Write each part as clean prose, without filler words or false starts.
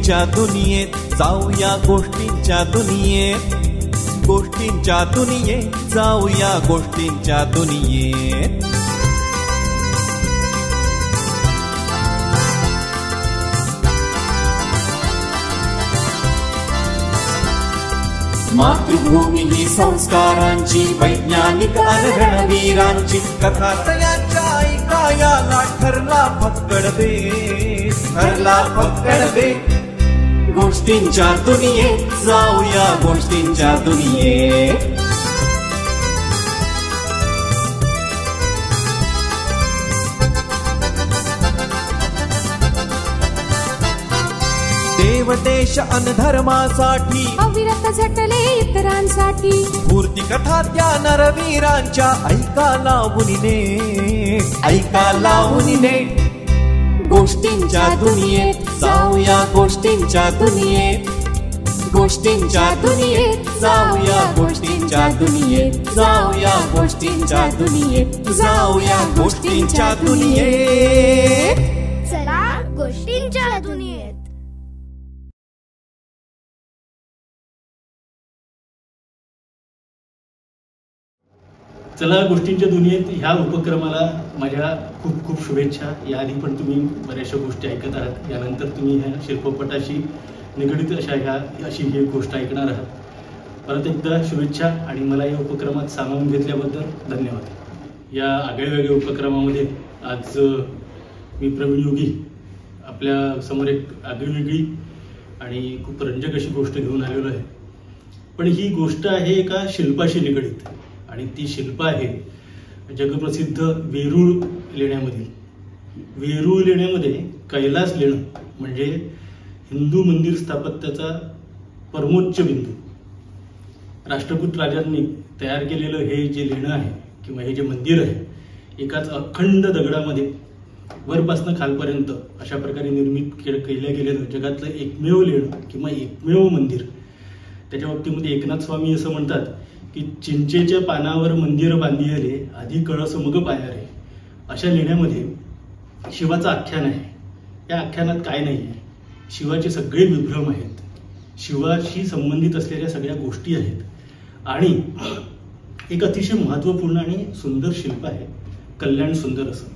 गोष्टींच्या दुनियेत जाऊया, गोष्टींच्या दुनियेत, गोष्टींच्या दुनियेत जाऊया, गोष्टींच्या दुनियेत. मातृभूमी ही संस्कारांची, वैज्ञानिक रणवीरांची कथा तयांच्या ऐकायाला ठरला फक्कड बेत, ठरला फक्कड बेत. गोष्टींच्या दुनियेत जाऊया, गोष्टींच्या दुनियेत. देव देश अन धर्मासाठी अविरत झटले इतरांसाठी, स्फूर्ती कथा त्या नरवीरांच्या ऐका लावून नेट, ऐका लावून नेट. गोष्टींच्या दुनियेत जाऊया, गोष्टींच्या दुनियेत, गोष्टींच्या दुनियेत जाऊया, गोष्टींच्या दुनियेत जाऊया, गोष्टींच्या दुनियेत जाऊया, गोष्टींच्या दुनियेत. चला गोष्टींच्या दुनियेत. चला गोष्टींच्या दुनियेत ह्या उपक्रमाला माझ्या खूप खूप शुभेच्छा. याआधी पण तुम्ही बऱ्याचशा गोष्टी ऐकत आहात, यानंतर तुम्ही ह्या शिल्पपटाशी निगडीत अशी ही गोष्ट ऐकणार आहात. परत एकदा शुभेच्छा आणि मला या उपक्रमात सामावून घेतल्याबद्दल धन्यवाद. या आगळ्यावेगळ्या उपक्रमामध्ये आज मी प्रवीण योगी आपल्या समोर एक आगळीवेगळी आणि खूप रंजक अशी गोष्ट घेऊन आलेलो आहे. पण ही गोष्ट आहे एका शिल्पाशी निगडीत आणि ती शिल्प आहे जगप्रसिद्ध वेरूळ लेण्यामधील. वेरूळ लेण्यामध्ये कैलास लेणं म्हणजे हिंदू मंदिर स्थापत्याचा परमोच्च बिंदू. राष्ट्रकूट राजांनी तयार केलेलं हे जे लेणं आहे किंवा हे जे मंदिर आहे एकाच अखंड दगडामध्ये वरपासनं खालपर्यंत अशा प्रकारे निर्मित केलं गेलेलं जगातलं एकमेव लेणं किंवा एकमेव मंदिर. त्याच्या बाबतीमध्ये एकनाथ स्वामी असं म्हणतात की चिंचेच्या पानावर मंदिर बांधिले, आधी कळस मग पायारे. अशा लेण्यामध्ये शिवाचं आख्यान आहे. या आख्यानात काय नाही आहे, शिवाचे सगळे विभ्रम आहेत, शिवाशी संबंधित असलेल्या सगळ्या गोष्टी आहेत आणि एक अतिशय महत्त्वपूर्ण आणि सुंदर शिल्प आहे कल्याण सुंदर असं.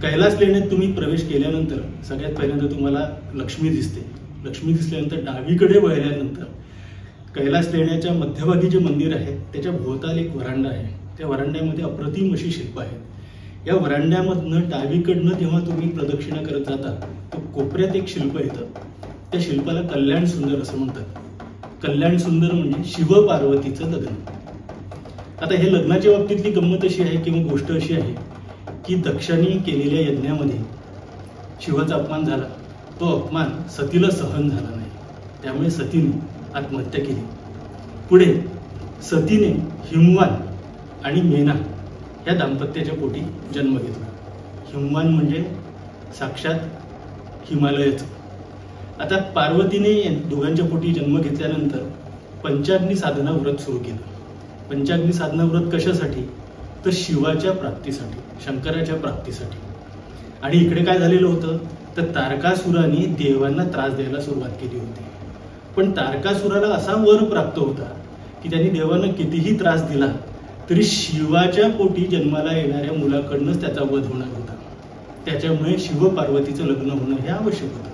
कैलास लेण्यात तुम्ही प्रवेश केल्यानंतर सगळ्यात पहिल्यांदा तुम्हाला लक्ष्मी दिसते. लक्ष्मी दिसल्यानंतर डावीकडे वळल्यानंतर कैलास लेण्याच्या मध्यभागी जे मंदिर आहे त्याच्या भोवताल एक वरांडा आहे. त्या वरांड्यामध्ये अप्रतिम अशी शिल्प आहेत. या वरांड्यामधनं डावीकडनं जेव्हा तुम्ही प्रदक्षिणा करत जाता तर कोपऱ्यात एक शिल्प येतं. त्या शिल्पाला कल्याण सुंदर असं म्हणतात. कल्याण सुंदर म्हणजे शिव पार्वतीचं लग्न. आता हे लग्नाच्या बाबतीतली गंमत अशी आहे किंवा गोष्ट अशी आहे की दक्षाने केलेल्या यज्ञामध्ये शिवाचा अपमान झाला. तो अपमान सतीला सहन झाला नाही, त्यामुळे सतीने आत्महत्या केली. पुढे सतीने हिमवान आणि मेना या दाम्पत्याच्या पोटी जन्म घेतला. हिमवान म्हणजे साक्षात हिमालयाचं. आता पार्वतीने दोघांच्या पोटी जन्म घेतल्यानंतर पंचाग्नी साधना व्रत सुरू केलं. पंचाग्नी साधना व्रत कशासाठी तर शिवाच्या प्राप्तीसाठी, शंकराच्या प्राप्तीसाठी. आणि इकडे काय झालेलं होतं तर तारकासुराने देवांना त्रास द्यायला सुरुवात केली होती. पण तारकासुराला असा वर प्राप्त होता की त्यांनी देवांना कितीही त्रास दिला तरी शिवाच्या पोटी जन्माला येणाऱ्या मुलाकडनंच त्याचा वध होणार होता. त्याच्यामुळे शिव पार्वतीचं लग्न होणं हे आवश्यक होतं.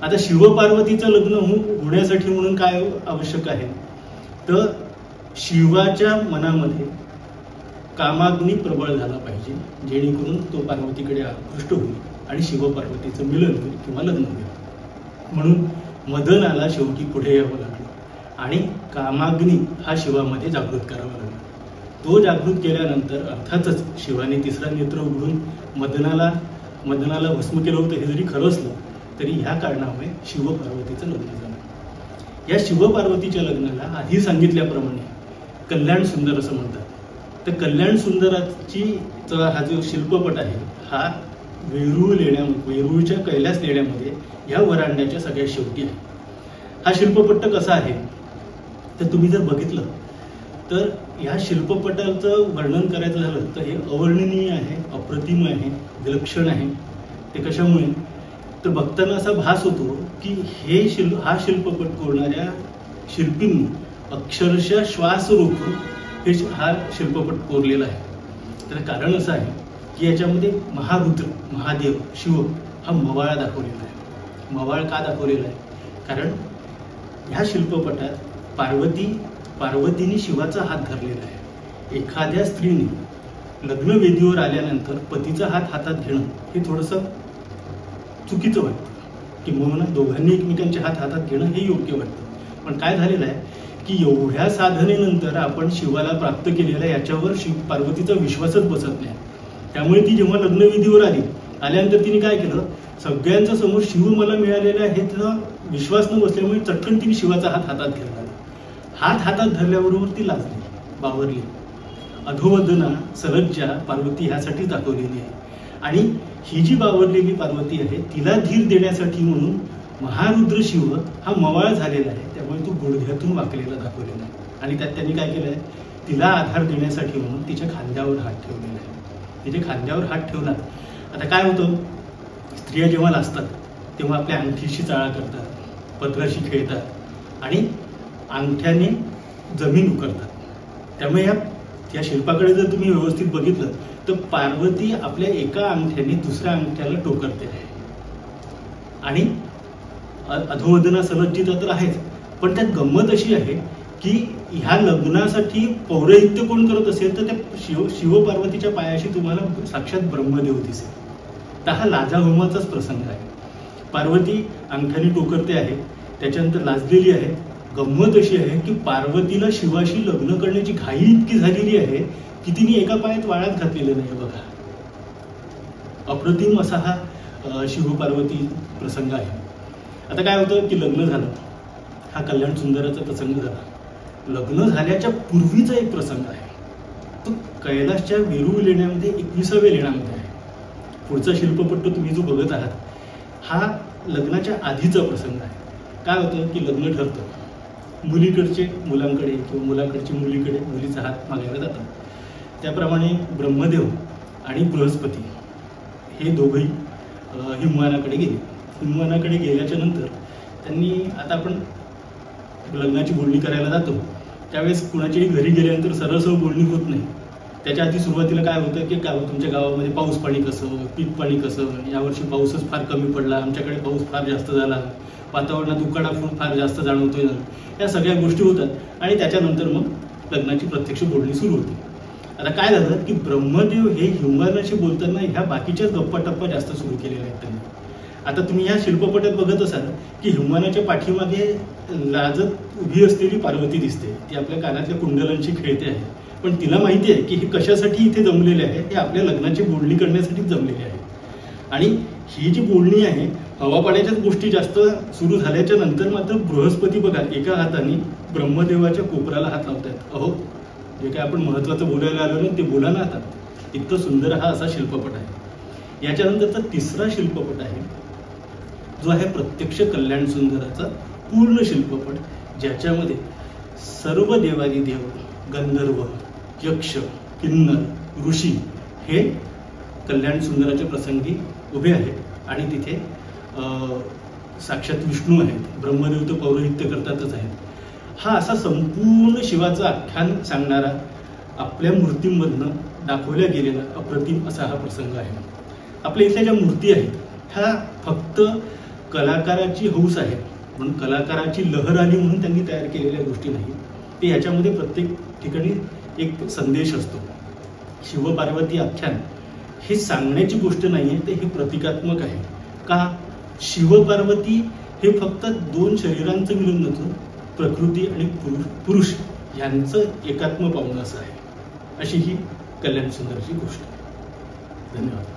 आता शिव पार्वतीचं लग्न होण्यासाठी म्हणून काय आवश्यक आहे तर शिवाच्या मनामध्ये कामाग्नी प्रबळ झाला पाहिजे, जेणेकरून तो पार्वतीकडे आकृष्ट होईल आणि शिव पार्वतीचं मिलन होईल किंवा लग्न होईल. म्हणून मदनाला शेवटी पुढे यावं लागलं आणि कामाग्नी हा शिवामध्ये जागृत करावा लागला. तो जागृत केल्यानंतर अर्थातच शिवाने तिसरा नेत्र उघडून मदनाला भस्म केलं होतं. हे जरी खरं असलं तरी ह्या कारणामुळे शिव पार्वतीचं लग्न झालं. या शिव पार्वतीच्या लग्नाला आधी सांगितल्याप्रमाणे कल्याण सुंदर असं म्हणतात. तर कल्याण सुंदराची हा जो शिल्पपट आहे हा वेरूळच्या कैलास लेण्यामध्ये ह्या वरांड्याच्या सगळ्या शेवटी आहे. हा शिल्पपट्ट कसा आहे तर तुम्ही जर बघितलं तर ह्या शिल्पपटाचं वर्णन करायचं झालं तर हे अवर्णनीय आहे, अप्रतिम आहे, विलक्षण आहे. ते कशामुळे तर बघताना असा भास होतो की हा शिल्पपट कोरणाऱ्या शिल्पींनी अक्षरशः श्वास रोखून हा शिल्पपट कोरलेला आहे. तर कारण असं आहे की याच्यामध्ये महारुद्र महादेव शिव हा मवाळा दाखवलेला आहे. मवाळ का दाखवलेला आहे? कारण ह्या शिल्पपटात पार्वतीने शिवाचा हात धरलेला आहे. एखाद्या स्त्रीने लग्नवेदीवर आल्यानंतर पतीचा हात हातात घेणं हे थोडंसं चुकीचं वाटतं, किंवा दोघांनी एकमेकांचे हात हातात घेणं हे योग्य वाटतं. पण काय झालेलं आहे की एवढ्या साधनेनंतर आपण शिवाला प्राप्त केलेल्या याच्यावर पार्वतीचा विश्वासच बसत नाही. त्यामुळे ती जेव्हा लग्नविधीवर आल्यानंतर तिने काय केलं, सगळ्यांच्या समोर शिव मला मिळालेला आहे त्याचा विश्वास न बसल्यामुळे चटकन तिने शिवाचा हात हातात घेतला. हात हातात धरल्याबरोबर ती लाजली, बावरली. अधोवदना सलज्जा पार्वती ह्यासाठी दाखवलेली आहे. आणि ही जी बावरलेली पार्वती आहे तिला धीर देण्यासाठी म्हणून महारुद्र शिव हा मवाळ झालेला आहे. त्यामुळे तो गुडघ्यातून वाकलेला दाखवलेला आहे. आणि त्यात त्यांनी काय केलंय, तिला आधार देण्यासाठी म्हणून तिच्या खांद्यावर हात ठेवलेला आहे. तिच्या खांद्यावर हात ठेवला. आता काय होतं, स्त्रिया जेव्हा लाजतात तेव्हा आपल्या अंगठीशी चाळा करतात, पत्राशी खेळतात आणि अंगठ्याने जमीन उकरतात. त्यामुळे या शिल्पाकडे जर तुम्ही व्यवस्थित बघितलं तर पार्वती आपल्या एका अंगठ्याने दुसऱ्या अंगठ्याला टोकरते आहे. आणि अधोवदना सलज्जिता तर आहेच, पण त्यात गंमत अशी आहे की ह्या लग्नासाठी पौरोहित्य कोण करत असेल तर त्या शिव पार्वतीच्या पायाशी तुम्हाला साक्षात ब्रह्मदेव दिसेल. तर हा लाजाहोमाचाच प्रसंग आहे. पार्वती अंगठ्याने टोकरते आहे, त्याच्यानंतर लाजलेली आहे. गंमत अशी आहे की पार्वतीला शिवाशी लग्न करण्याची घाई इतकी झालेली आहे की तिने एका पायात वाळात घातलेलं नाही. बघा, अप्रतिम असा हा शिव पार्वती प्रसंग आहे. आता काय होतं की लग्न झालं, हा कल्याण सुंदराचा प्रसंग झाला. लग्न झाल्याच्या पूर्वीचा एक प्रसंग आहे, तो कैलासच्या वेरूळ लेण्यामध्ये 21व्या लेण्यामध्ये आहे. पुढचा शिल्पपट्ट तुम्ही जो बघत आहात हा लग्नाच्या आधीचा प्रसंग आहे. काय होतं की लग्न ठरतं, मुलीकडचे मुलांकडे किंवा मुलाकडचे मुलीकडे मुलीचा हात मागायला जातात. त्याप्रमाणे ब्रह्मदेव आणि बृहस्पती हे दोघंही हिमवानाकडे गेले. हिमवानाकडे गेल्याच्या नंतर त्यांनी, आता आपण लग्नाची बोलणी करायला जातो त्यावेळेस कुणाच्याही घरी गेल्यानंतर सरळ बोलणी होत नाही. त्याच्या आधी सुरुवातीला काय होतं की तुमच्या गावामध्ये पाऊस पाणी कसं, पीक पाणी कसं, यावर्षी पाऊसच फार कमी पडला, आमच्याकडे पाऊस फार जास्त झाला, वातावरणात उकाडा फार जास्त जाणवतोय, या सगळ्या गोष्टी होतात. आणि त्याच्यानंतर मग लग्नाची प्रत्यक्ष बोलणी सुरू होते. आता काय झालं की ब्रह्मदेव हे हिमवानाशी बोलताना ह्या बाकीच्याच गप्पा टप्पा जास्त सुरू केलेल्या आहेत त्यांनी. आता तुम्ही ह्या शिल्पपटात बघत असाल की हिमवानाच्या पाठीमागे लाजत उभी असलेली पार्वती दिसते. ती आपल्या कानातल्या कुंडलांशी खेळते आहे, पण तिला माहिती आहे की हे कशासाठी इथे जमलेले आहे, हे आपल्या लग्नाची बोलणी करण्यासाठीच जमलेले आहे. आणि ही जी बोलणी आहे, हवा पाण्याच्याच गोष्टी जास्त सुरू झाल्याच्या नंतर मात्र बृहस्पती बघा एका हाताने ब्रह्मदेवाच्या कोपराला हात लावतायत. अहो, जे काय आपण महत्वाचं बोलायला आलो ना ते बोला ना आता. इतकं सुंदर हा असा शिल्पपट आहे. याच्यानंतरचा तिसरा शिल्पपट आहे जो आहे प्रत्यक्ष कल्याण सुंदराचा पूर्ण शिल्पपट, ज्याच्यामध्ये सर्व देवादिदेव, गंधर्व, यक्ष, किन्नर, ऋषी हे कल्याण सुंदराच्या प्रसंगी उभे आहेत. आणि तिथे साक्षात विष्णू आहेत, ब्रह्मदेव तर पौरोहित्य करतातच आहेत. हा असा संपूर्ण शिवाचं आख्यान सांगणारा आपल्या मूर्तींमधनं दाखवल्या गेलेला अप्रतिम असा हा प्रसंग आहे. आपल्या इथल्या ज्या मूर्ती आहेत ह्या फक्त कलाकाराची हौस आहे, म्हणून कलाकाराची लहर आली म्हणून त्यांनी तयार केलेल्या गोष्टी नाही. ते याच्यामध्ये प्रत्येक ठिकाणी एक संदेश असतो. शिवपार्वती आख्यान हे सांगण्याची गोष्ट नाही आहे, तर हे प्रतिकात्मक आहे. का? शिवपार्वती हे फक्त दोन शरीरांचं मिलन नसून प्रकृती आणि पुरुष यांचं एकात्म पावणं असं आहे. अशी ही कल्याण सुंदरची गोष्ट. धन्यवाद.